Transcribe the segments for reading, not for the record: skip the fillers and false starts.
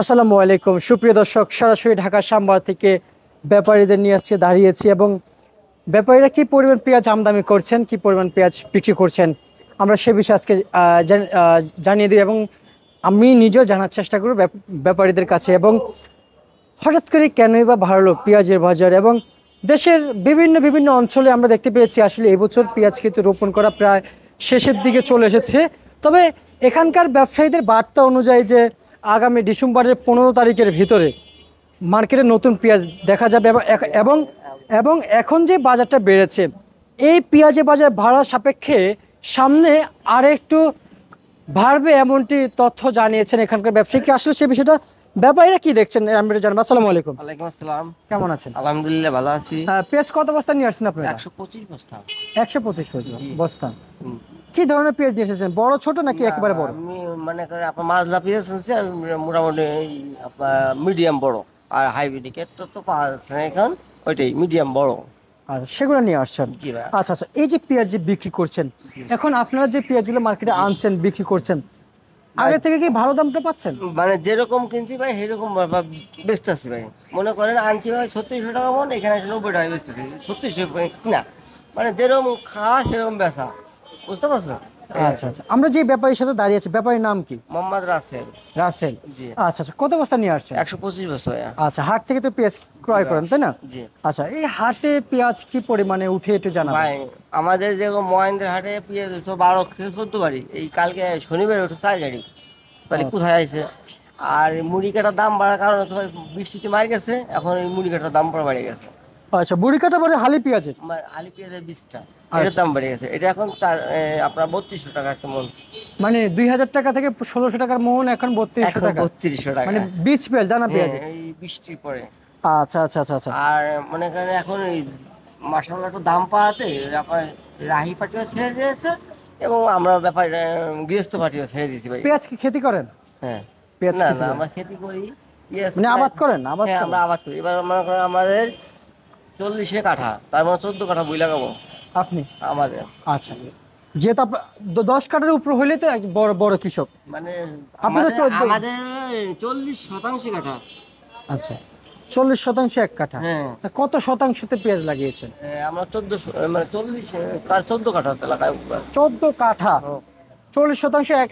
আসসালামু আলাইকুম সুপ্রিয় দর্শক, সরাসরি ঢাকা শ্যামবাজার থেকে ব্যাপারীদের নিয়ে আসছে দাঁড়িয়েছি এবং ব্যাপারীরা কি পরিমাণ পেঁয়াজ আমদানি করছেন, কি পরিমাণ পেঁয়াজ বিক্রি করছেন, আমরা সে বিষয়ে আজকে জানিয়ে দিই এবং আমি নিজেও জানার চেষ্টা করব ব্যাপারীদের কাছে। এবং হঠাৎ করে কেনই বা বাড়লো পেঁয়াজের বাজার, এবং দেশের বিভিন্ন বিভিন্ন অঞ্চলে আমরা দেখতে পেয়েছি আসলে এবছর পেঁয়াজ কিন্তু রোপণ করা প্রায় শেষের দিকে চলে এসেছে। তবে এখানকার ব্যবসায়ীদের বার্তা অনুযায়ী যে আগামী ডিসেম্বরের 15 তারিখের ভিতরে মার্কেটে নতুন পেঁয়াজ দেখা যাবে এবং এবং এখন যে বাজারটা বেড়েছে, এই পেঁয়াজের বাজার ভাড়া সাপেক্ষে সামনে আর একটু বাড়বে এমনটি তথ্য জানিয়েছেন এখানকার ব্যবসায়ীকে। আসলে সে বিষয়টা ব্যাপারীরা কি দেখছেন আমরা জানবো। আসসালামু আলাইকুম। ওয়ালাইকুম আসসালাম। কেমন আছেন? আলহামদুলিল্লাহ ভালো আছি। পেঁয়াজ কত বস্তা নিয়ে আসছেন আপনারা? 125 বস্তা। 125 জি। বস্তা। হুম। কি ধরনের পেঁয়াজ নিয়ে এসেছেন, বড় ছোট নাকি একেবারে বড়? আমি মনে করি আপনার মাঝলা পেঁয়াজ আছে আর মোটামুটি এই আপনার মিডিয়াম বড়, আর হাইব্রিড তো পাওয়া যাচ্ছে না এখন, ওইটাই মিডিয়াম বড়। আর সেগুলো নিয়ে আসছেন? জি ভাই। আচ্ছা আচ্ছা, এই যে পেঁয়াজ যে বিক্রি করছেন, এখন আপনারা যে পেঁয়াজগুলো মার্কেটে আনছেন বিক্রি করছেন, আগে থেকে কি ভালো দামটা পাচ্ছেন? মানে যেরকম কিনছি ভাই সেরকম বেচতেছি ভাই। মনে করেন আনছি ভাই 3600 টাকা মন, এখানে 90 টাকা বেচতেছি। 3600 না, মানে যেরকম খাওয়া সেরকম বেচা, বুঝতে পারছো? আচ্ছা আচ্ছা, আমরা যে ব্যাপারীর সাথে দাঁড়িয়ে আছি, ব্যাপারীর নাম কি? মোহাম্মদ রাসেল। রাসেল। জি। আচ্ছা আচ্ছা, কত বস্তা নিয়ে আসছেন? 125 বস্তা ভাইয়া। আচ্ছা, হাট থেকে তো পেঁয়াজ ক্রয় করেন তাই না? জি আচ্ছা, এই হাটে পেঁয়াজ কি পরিমাণে উঠে একটু জানাবেন? ভাই, আমাদের যে মহেন্দ্র হাটে পেঁয়াজ 12 থেকে 14 গাড়ি, এই কালকে শনিবার ওঠে 4 গাড়ি। তাহলে কোথায় আছে? আর মুড়ি কাটার দাম বাড়ার কারণে তো ভাই বৃষ্টিতে মার গেছে, এখন এই মুড়ি কাটার দাম পরে বেড়ে গেছে। আচ্ছা, বুড়ি কাটা বলে হালি পেঁয়াজের? আলি পেঁয়াজের 20টা, এটার দাম বেড়ে গেছে। এটা এখন আপনার 3200 টাকা আছে মন। মানে 2000 টাকা থেকে 1600 টাকার মন, এখন 3200 টাকা। 3200 টাকা মানে বীজ পেঁয়াজ, দানা পেঁয়াজ? এই বৃষ্টি পরে। আচ্ছা আচ্ছা আচ্ছা আচ্ছা। আর মনে করেন এখন এই মাসাল্লাহ একটু দাম পাওয়াতে আপনার রাহি পাটিও ছেড়ে দিয়েছে, এবং আমরা ব্যাপার গৃহস্থ পাটিও ছেড়ে দিয়েছি ভাই। পেঁয়াজ কি খেতি করেন? হ্যাঁ। পেঁয়াজ না খেতি না, করেন? আমরা খেতি করি। মানে আবাদ করেন? আবাদ হ্যাঁ, করেন? আমরা আবাদ করি। এবার মনে করেন আমাদের 40 কাঠা, তার মানে 14 কাঠা বই লাগাবো আপনি? আমাদের। আচ্ছা, যেহেতু 10 কাঠার উপর হইলে তো এক বড় বড় কৃষক। মানে আপনি তো 14। আমাদের 40% কাঠা। আচ্ছা, 40% এক কাঠা। হ্যাঁ। তা কত শতাংশতে পেঁয়াজ লাগিয়েছেন? আমরা 14, মানে 40, তার 14 কাঠাতে লাগাই। 14 কাঠা। 40%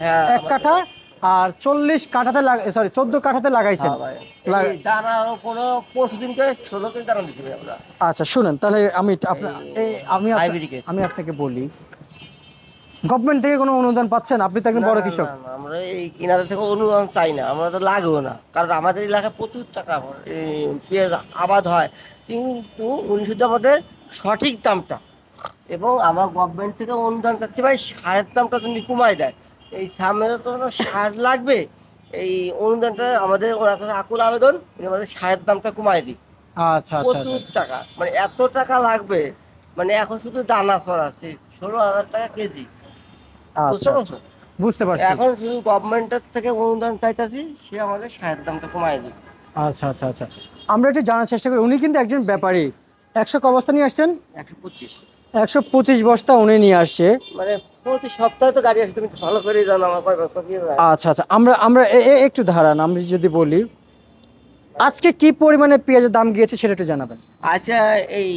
হ্যাঁ, এক কাঠা, আর 40 কাঠাতে সরি 14 কাঠাতে লাগাইছেন। দানা কোনো 25 দিনকে 16 কেজি দানা দিচ্ছি ভাই আমরা। আচ্ছা শুনেন, তাহলে আমি হাইব্রিড। আমি আপনাকে বলি, গভর্নমেন্ট থেকে কোনো অনুদান পাচ্ছেন? আপনি তো একজন বড় কৃষক। আমরা এই কিনাদের থেকে অনুদান চাই না, আমরা তো লাগবেও না, কারণ আমাদের এলাকায় প্রচুর টাকা এই পেঁয়াজ আবাদ হয়, কিন্তু উনি শুধু আমাদের সঠিক দামটা, এবং আমার গভর্নমেন্ট থেকে অনুদান চাচ্ছি ভাই, সারের দামটা তুমি কমাই দেয়। এই সামনে তো সার লাগবে, এই অনুদানটা আমাদের ওনার কাছে আকুল আবেদন, উনি আমাদের সারের দামটা কমাই দিই। আচ্ছা আচ্ছা প্রচুর টাকা, মানে এত টাকা লাগবে, মানে এখন শুধু দানা চড়াচ্ছে 16,000 টাকা কেজি। বুঝতে পারছো? বুঝতে পারছি। এখন শুধু গভর্নমেন্টের থেকে অনুদান চাইতেছি, সে আমাদের সারের দামটা কমায় দিই। আচ্ছা আচ্ছা আচ্ছা, আমরা একটু জানার চেষ্টা করি। উনি কিন্তু একজন ব্যাপারী। 100 ক বস্তা নিয়ে আসছেন? 125। 125 বস্তা উনি নিয়ে আসছে। মানে প্রতি সপ্তাহে তো গাড়ি আসে, তুমি তো ভালো করেই জানো আমার কয় বস্তা দিয়ে যায়। আচ্ছা আচ্ছা, আমরা আমরা একটু দাঁড়ান, আমি যদি বলি আজকে কি পরিমাণে পেঁয়াজের দাম গিয়েছে সেটা একটু জানাবেন। আচ্ছা, এই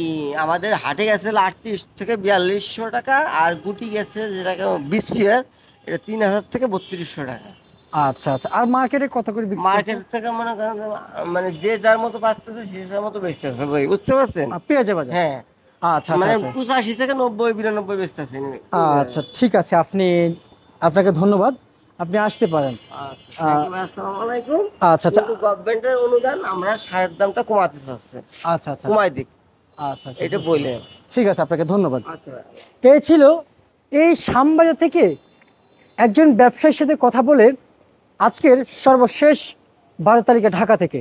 আমাদের হাটে গেছে 38 থেকে 4200 টাকা, আর গুটি গেছে যেটাকে 20 পেঁয়াজ, এটা 3000 থেকে 3200 টাকা। আচ্ছা আচ্ছা, আর মার্কেটে কত করে বিক্রি হচ্ছে? মার্কেট থেকে মনে করেন মানে যে যার মতো পাচ্ছে সে যার মতো বেচতেছে ভাই, বুঝতে পারছেন? পেঁয়াজের বাজার? হ্যাঁ। আচ্ছা মানে আচ্ছা 85 থেকে 90, 92 বেচতেছে। আচ্ছা, ঠিক আছে, আপনাকে ধন্যবাদ, আপনি আসতে পারেন। আসসালামু আলাইকুম। আচ্ছা আচ্ছা কিন্তু গভর্নমেন্টের অনুদান আমরা সারের দামটা কমাতে চাচ্ছে, আচ্ছা আচ্ছা কমাই দিক, আচ্ছা আচ্ছা, এটা বললে। ঠিক আছে, আপনাকে ধন্যবাদ। আচ্ছা। এই ছিল এই শ্যামবাজার থেকে একজন ব্যবসায়ীর সাথে কথা বলে আজকের সর্বশেষ 12 তারিখে ঢাকা থেকে।